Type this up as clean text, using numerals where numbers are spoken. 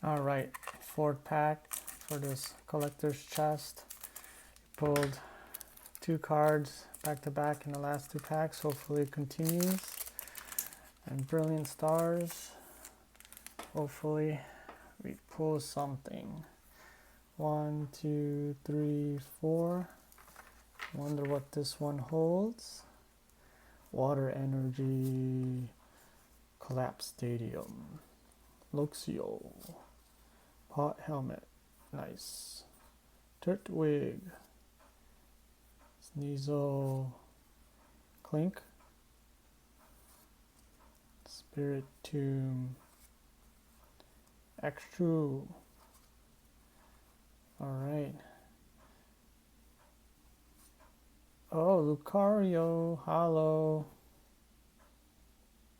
Alright, fourth pack for this collector's chest. Pulled 2 cards back to back in the last 2 packs. Hopefully it continues. And Brilliant Stars. Hopefully we pull something. 1, 2, 3, 4. Wonder what this one holds. Water Energy. Collapse Stadium. Luxio. Pot Helmet. Nice. Turtwig. Sneasel. Clink. Spirit Tomb. Extru. Alright. Oh, Lucario. Hollow.